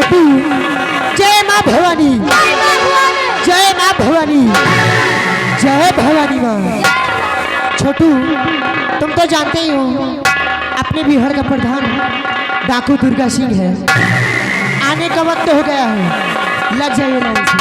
छोटू जय माँ भवानी, जय माँ भवानी, जय भवानी माँ। छोटू तुम तो जानते ही हो अपने बिहार का प्रधान डाकू दुर्गा सिंह है। आने का वक्त हो गया है, लग जाइए लाइन से।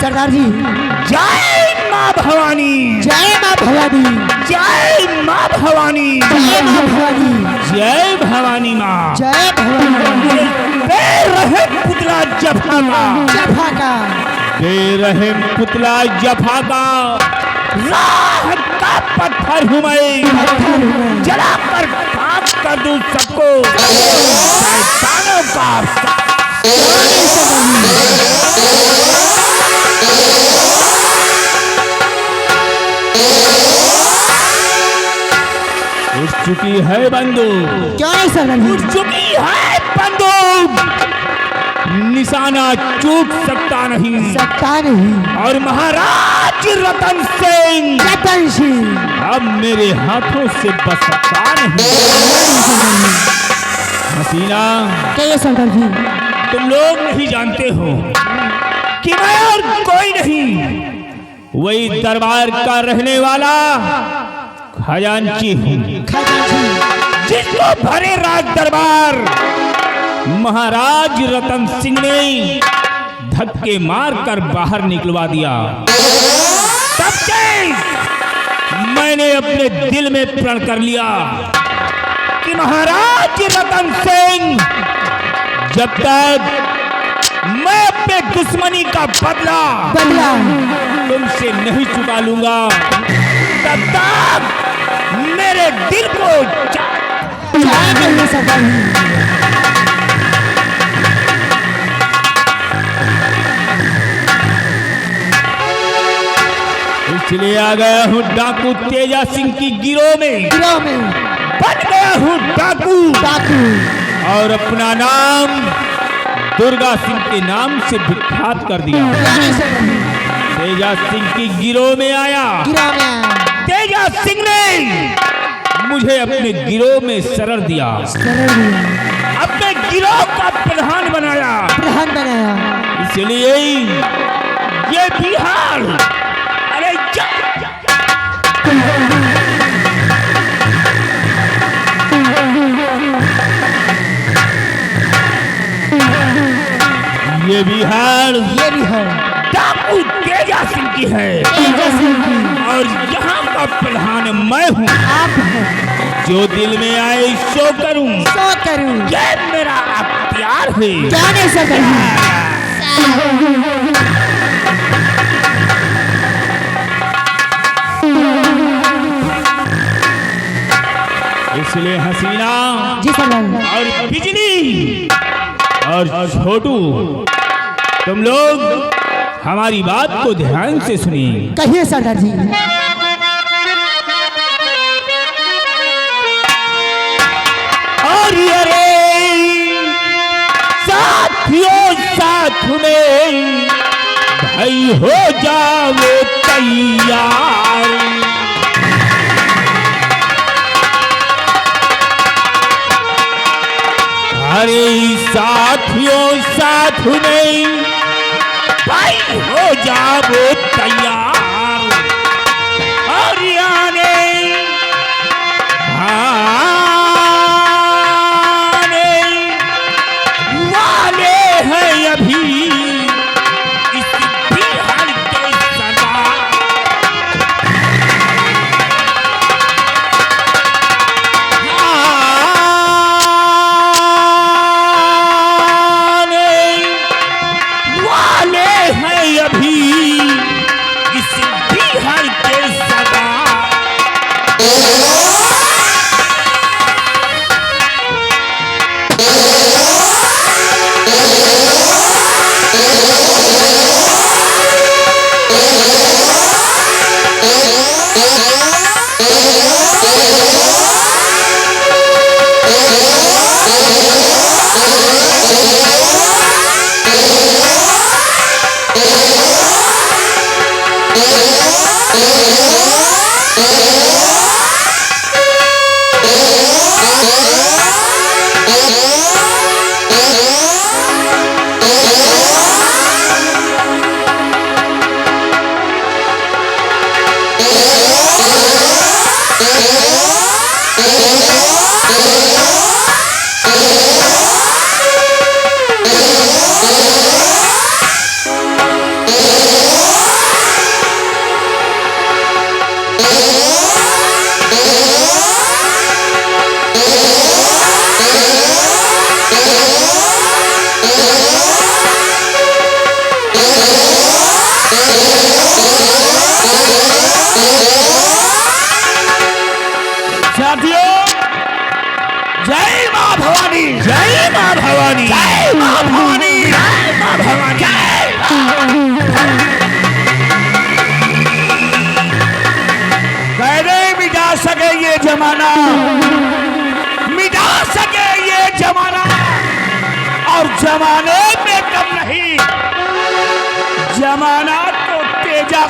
सरदार जी जय माँ भवानी, जय माँ भवानी, जय माँ भवानी, जय माँ भवानी, जय भवानी माँ, जय भवानी। दे रहे पुतला जफा का, जफा का, दे रहे पुतला जफा का, राह का पत्थर हूँ मैं, जला कर खाक कर दूं सबको, शैतानों का। उठ चुकी है बंदूक, क्यों नहीं सरदार जी? उठ चुकी है बंदूक, निशाना चूक सकता नहीं, सकता नहीं। और महाराज रतन सिंह, रतन सिंह अब मेरे हाथों से बच सकता नहीं। हसीना क्या ये सरदार जी? तुम लोग नहीं जानते हो कि मैं और कोई नहीं, वही दरबार का रहने वाला खजांची हूँ, जिसको भरे राज दरबार महाराज रतन सिंह ने धक्के मारकर बाहर निकलवा दिया। तब से मैंने अपने दिल में प्रण कर लिया कि महाराज रतन सिंह, जब तक मैं अपने दुश्मनी का बदला तुमसे नहीं चुका लूंगा, तब तक मेरे दिल को नहीं सरदार जी। इसलिए आ गया हूँ डाकू तेजा सिंह की गिरोह में, बन गया हूँ डाकू, और अपना नाम दुर्गा सिंह के नाम से विख्यात कर दिया। तेजा सिंह की गिरोह में आया, तेजा सिंह ने मुझे अपने गिरोह में शरण दिया, अपने गिरोह का प्रधान बनाया। इसलिए ये बिहार, अरे ये बिहार डाकू तेजा सिंह की है, और यहाँ का प्रधान मैं हूँ। जो दिल में आए सो करूँ, ये मेरा अख्तियार है। इसलिए हसीना और बिजली और छोटू, तुम लोग हमारी बात को ध्यान से सुनिए। कहिए सरदार जी। और अरे साथियों, साथ में भाई हो जाओ तैयार, अरे साथियों, साथ में भाई हो जाओ तैयार, और आने वाले हैं अभी इस बिहार के सरदार।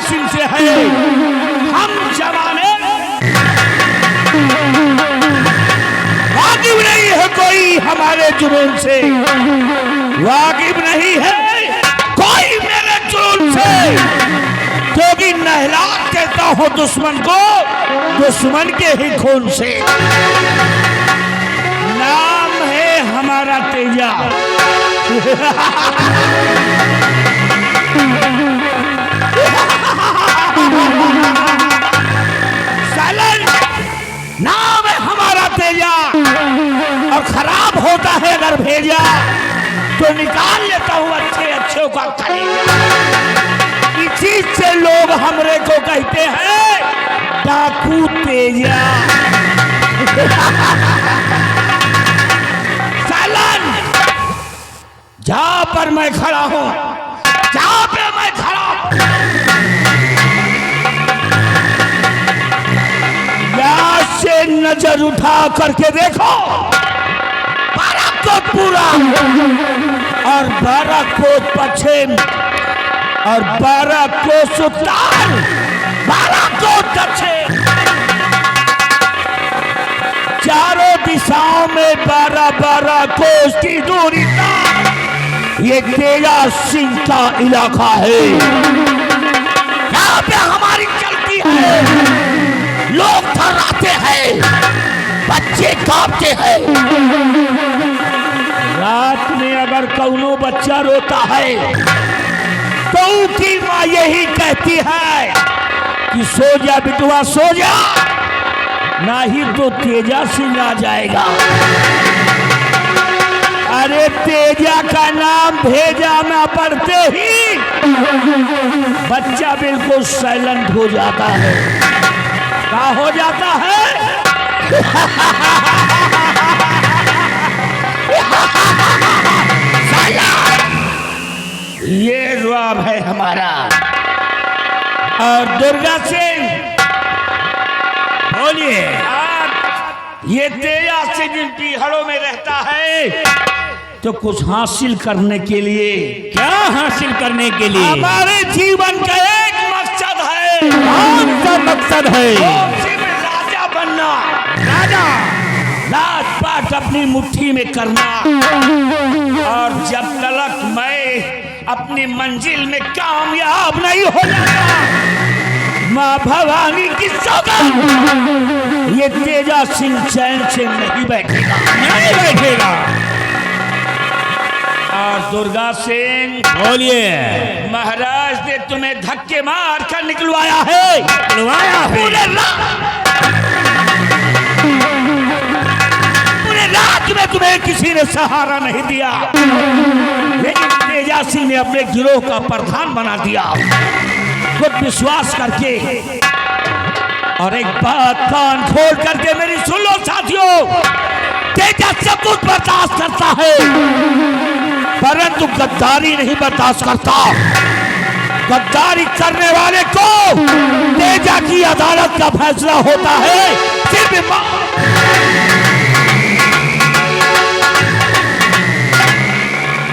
सिंह से है। हम जमाने वाकिफ नहीं है कोई हमारे जुनून से, वाकिफ नहीं है कोई मेरे जुनून से, क्योंकि नहला देता हूं दुश्मन को दुश्मन के ही खून से। नाम है हमारा तेजा। सालन नाम है हमारा तेजा, और खराब होता है अगर भेजा तो निकाल लेता हूं अच्छे अच्छों का कलेजा। इसी से लोग हमरे को कहते हैं डाकू तेजा। सालन जहां पर मैं खड़ा हूं, जहां पे मैं खड़ा हूं, यहां से नजर उठा करके देखो, बाराकोट पूरा और बाराकोट पश्चिम और बाराकोट उत्तर, बाराकोट दक्षिण, चारों दिशाओं में 12-12 कोस की दूरी तक ये तेजा सिंह का इलाका है। यहाँ पे हमारी चलती है, लोग थर्राते हैं, बच्चे कांपते हैं। रात में अगर कौनो बच्चा रोता है तो उसकी माँ यही कहती है कि सो जा बिटुआ सो जा, नहीं तो तेजा सिंह आ जाएगा। अरे तेजा का नाम भेजा ना पड़ते ही बच्चा बिल्कुल साइलेंट हो जाता है। क्या हो जाता है? ये रुआब है हमारा। और दुर्गा सिंह बोलिए, ये तेजा सिंह जिन पीहड़ों में रहता है तो कुछ हासिल करने के लिए, क्या हासिल करने के लिए? हमारे जीवन का एक मकसद है। कौन सा मकसद है? राजा बनना, राजा, राजपाट अपनी मुट्ठी में करना। और जब तक मैं अपनी मंजिल में कामयाब नहीं हो जाता, माँ भवानी की सौगंध, ये तेजा सिंह चैन से नहीं बैठेगा, नहीं बैठेगा। और दुर्गा सिंह बोलिए, महाराज ने तुम्हें धक्के मार कर निकलवाया है, निकलवाया है। पूरे राज्य में तुम्हें किसी ने सहारा नहीं दिया, लेकिन तेजा सिंह ने अपने गिरोह का प्रधान बना दिया खुद विश्वास करके। और एक बात कान खोल करके मेरी सुन लो साथियों, तेजा सब कुछ बर्दाश्त करता है परंतु गद्दारी नहीं बर्दाश्त करता। गद्दारी करने वाले को तेजा की अदालत का फैसला होता है। सिर्फ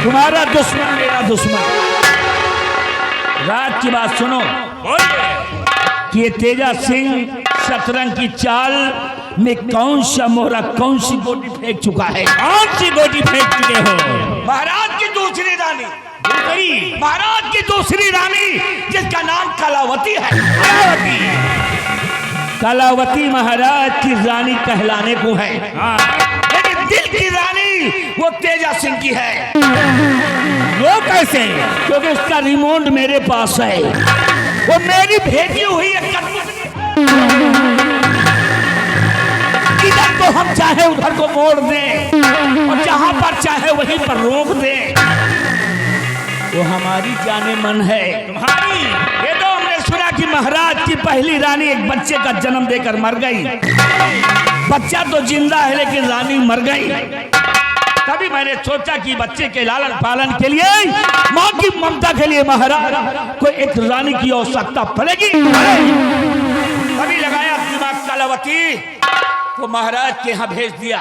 तुम्हारा दुश्मन मेरा दुश्मन। रात की बात सुनो कि ये तेजा सिंह शतरंज की चाल में कौन सा मोहरा, कौन सी गोटी फेंक चुका है। कौन सी गोटी फेंक चुके हो? महाराज की दूसरी रानी, महाराज की दूसरी रानी जिसका नाम कलावती है। कलावती, कलावती महाराज की रानी कहलाने को है, लेकिन दिल की रानी वो तेजा सिंह की है। वो कैसे? क्योंकि उसका रिमोट मेरे पास है, वो मेरी भेजी हुई है। इधर को हम चाहे उधर को मोड़ दें और जहां पर चाहे वहीं पर रोक दें, वो हमारी जाने मन है। तुम्हारी ये तो हमने सुना कि महाराज की पहली रानी एक बच्चे का जन्म देकर मर गई। बच्चा तो जिंदा है लेकिन रानी मर गई। तभी मैंने सोचा कि बच्चे के लालन पालन के लिए, माँ की ममता के लिए महाराज को एक रानी की आवश्यकता पड़ेगी। तभी लगाया दिमाग कलावती को महाराज के यहाँ भेज दिया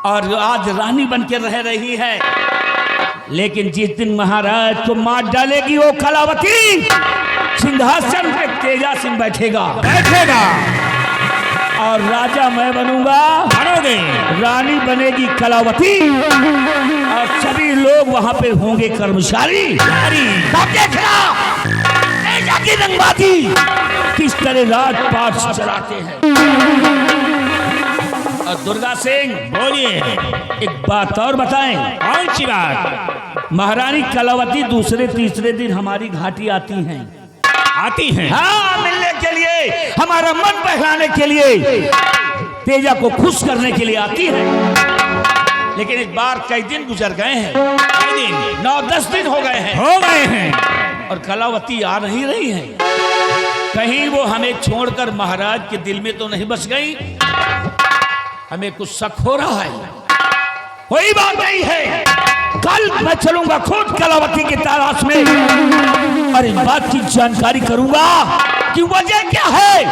और आज रानी बन के रह रही है। लेकिन जिस दिन महाराज को मार डालेगी वो कलावती सिंहासन पे तेजा सिंह बैठेगा और राजा मैं बनूंगा, बनोगे। रानी बनेगी कलावती और सभी लोग वहां पे होंगे कर्मचारी। तब देखना तेजा की रंगबाजी किस तरह राजपाट चलाते हैं। और दुर्गा सिंह बोलिए, एक बात और बताएं। कौन सी बात? महारानी कलावती दूसरे तीसरे दिन हमारी घाटी आती हैं। हाँ, मिलने के लिए, हमारा मन बहलाने के लिए, तेजा को खुश करने के लिए आती है। लेकिन इस बार कई दिन गुजर गए हैं, 9-10 दिन हो गए हैं और कलावती आ नहीं रही है। कहीं वो हमें छोड़कर महाराज के दिल में तो नहीं बस गई? हमें कुछ शक हो रहा है। कोई बात नहीं है, कल मैं चलूंगा खुद कलावती की तलाश में और इस बात की जानकारी करूंगा कि वजह क्या है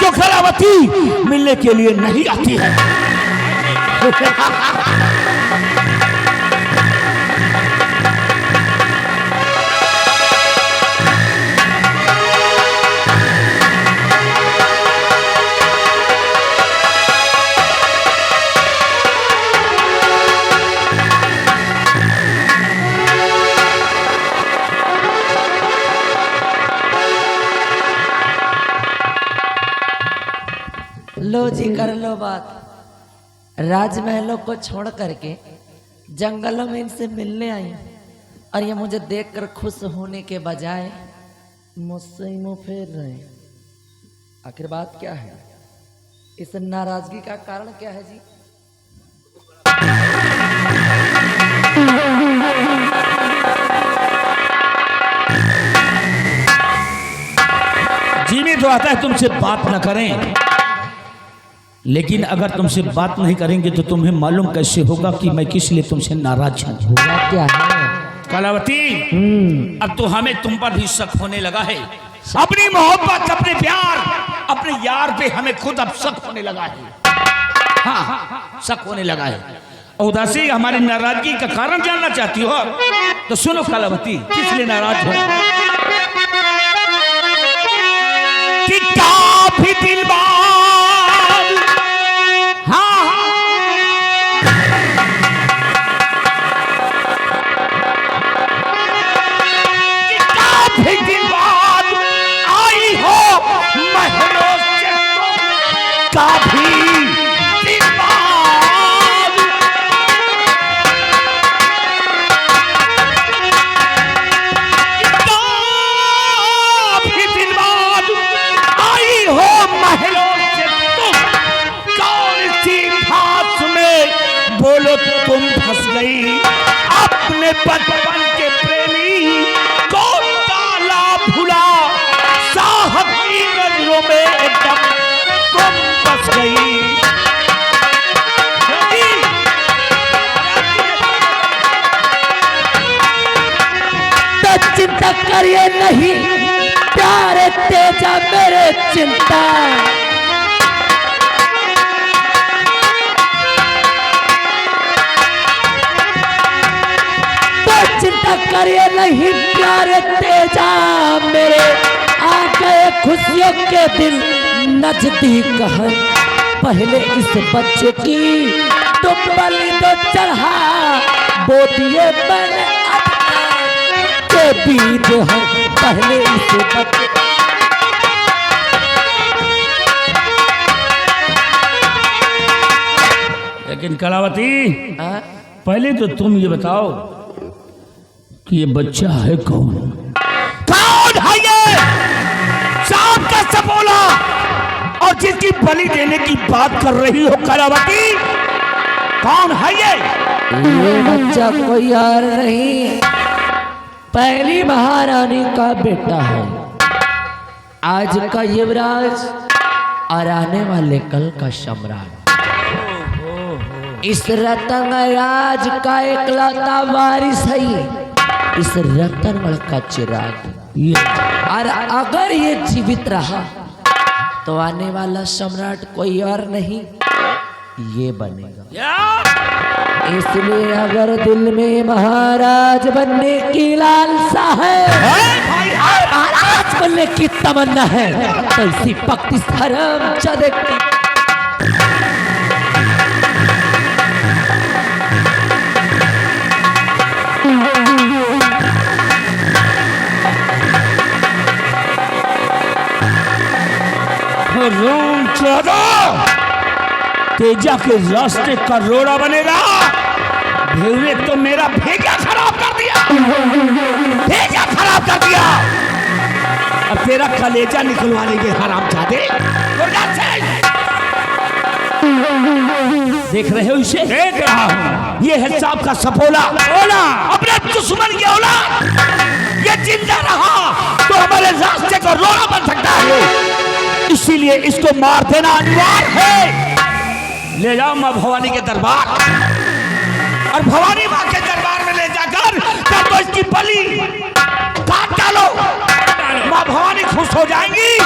जो कलावती मिलने के लिए नहीं आती है। लो जी, कर लो बात। राजमहलों को छोड़ करके जंगलों में इनसे मिलने आई और ये मुझे देखकर खुश होने के बजाय मुझसे ही मुंह फेर रहे हैं। आखिर बात क्या है? इस नाराजगी का कारण क्या है जी? जी में तो आता है तुमसे बात न करें, लेकिन अगर तुमसे बात नहीं करेंगे तो तुम्हें मालूम कैसे होगा कि मैं किस लिए तुमसे नाराज हूँ। हुआ क्या है? कलावती, अब तो हमें तुम पर भी शक होने लगा है। अपनी मोहब्बत, अपने प्यार, अपने यार पे हमें खुद अब शक होने लगा है। हाँ, शक होने लगा है। उदासी हमारी नाराजगी का कारण जानना चाहती हो तो सुनो कलावती, किस लिए नाराज हो? कि काफी दिल तुम फंस गई अपने बचपन के प्रेमी को ताला भुला, साहब की नजरों में एकदम तुम फंस गई। तो चिंता करिए नहीं प्यारे तेजा मेरे, चिंता चिंता करिए नहीं प्यारे तेजा मेरे, आ गए खुशियों के दिन नजदीक है। पहले इस बच्चे की तुम बलि तो चढ़ा, बोटिए मैंने के बीत है। पहले इस बच्चे लेकिन कलावती, पहले तो तुम ये बताओ कि ये बच्चा है कौन? कौन है ये सांप का सपोला और जिसकी बलि देने की बात कर रही हो कलावती? कौन है ये बच्चा कोई और नहीं, पहली महारानी का बेटा है, आज का युवराज और आने वाले कल का सम्राट। इस रतन राज का इकलौता वारिस है इस रतनगढ़ का चिराग। और अगर ये जीवित रहा तो आने वाला सम्राट कोई और नहीं ये बनेगा। इसलिए अगर दिल में महाराज बनने की लालसा है, महाराज राज बनने की तमन्ना है तो इसी वक्त इस हरामजादे की रोम चौदह तेजा के रास्ते का रोड़ा बनेगा। भेड़े तो मेरा भेजा खराब कर दिया, भेजा खराब कर दिया। अब तेरा कलेजा निकलवा लेंगे हरामजादे। देख रहे हो इसे? देख रहा हूं। ये है सांप का सपोला ओला, अपने दुश्मन की औलाद। ये जिंदा रहा तो हमारे रास्ते का रोड़ा बन सकता है, इसीलिए इसको मार देना अनिवार्य है। ले जाओ माँ भवानी के दरबार, और भवानी माँ के दरबार में ले जाकर कर दो इसकी बलि, काट डालो। माँ भवानी खुश हो जाएंगी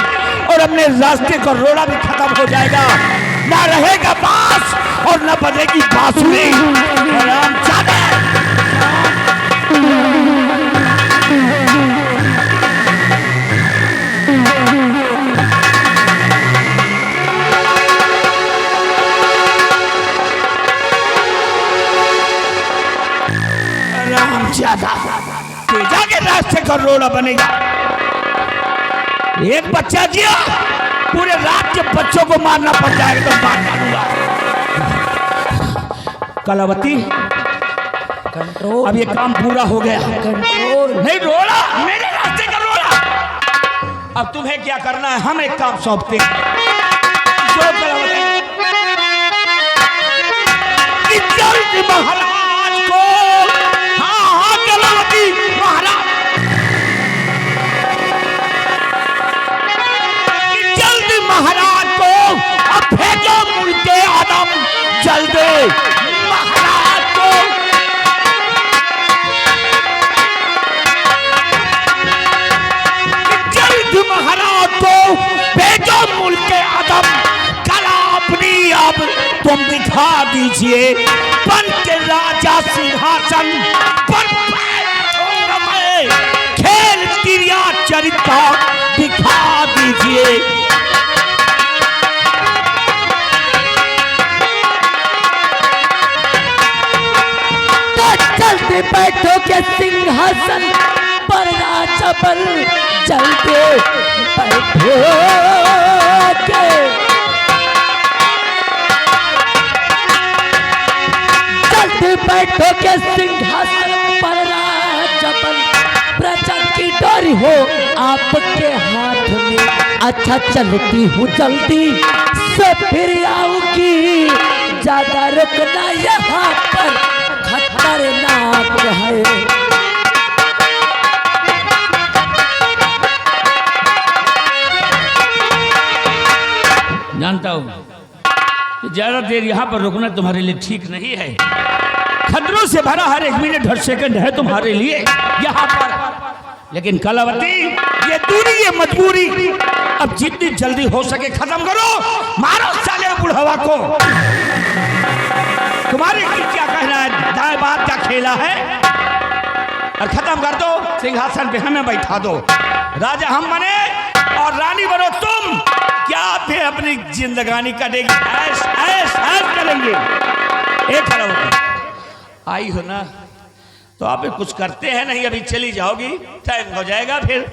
और अपने रास्ते का रोड़ा भी खत्म हो जाएगा। ना रहेगा बांस और न बजेगी बांसुरी। तेजा के रास्ते का रोड़ा बनेगा। एक बच्चा जिया, पूरे रात के बच्चों को मारना पड़ जाएगा तो मार डालूंगा। कलावती कंट्रोल, अब ये काम पूरा हो गया। कंट्रोल नहीं, रोड़ा मेरे रास्ते का रोड़ा। अब तुम्हें क्या करना है, हम एक काम सौंपते हैं। जो कलावती महाराज को, हाँ कलावती महाराज, जल्दी महाराज को अब भेजो मुल्के आदम, जल्दी महाराज को। जल्दी महाराज को भेजो मुल्के आदम। कला अपनी अब तुम दिखा दीजिए, बन के राजा सिंहासन पर खेल क्रिया चरित्र दिखा दीजिए। तो जल्दी बैठो के सिंहासन पर राजा बल, जल्दी बैठो के बैठो के सिंहासन पर राजपन, प्रजा की डोरी हो आपके हाथ में। अच्छा चलती हूँ जल्दी से फिर आऊंगी, ज्यादा रुकना यहाँ पर खतरनाक है। जानता हूँ कि ज्यादा देर यहाँ पर रुकना तुम्हारे लिए ठीक नहीं है। खतरों से भरा हर एक मिनट हर सेकंड है तुम्हारे लिए यहाँ पर। लेकिन कलावती, ये दूरी, ये मजबूरी अब जितनी जल्दी हो सके खत्म करो। मारो साले बुढ़वा को। तुम्हारे क्या कहना है, दाएं बात का खेला है, और खत्म कर दो। सिंहासन पे हमें बैठा दो, राजा हम बने और रानी बनो तुम। क्या फिर अपनी जिंदगानी कटेगी, ऐश ऐश ऐश करेंगे। एक खड़ा होकर आई हो ना, तो आप कुछ करते हैं नहीं, अभी चली जाओगी, टाइम हो जाएगा फिर।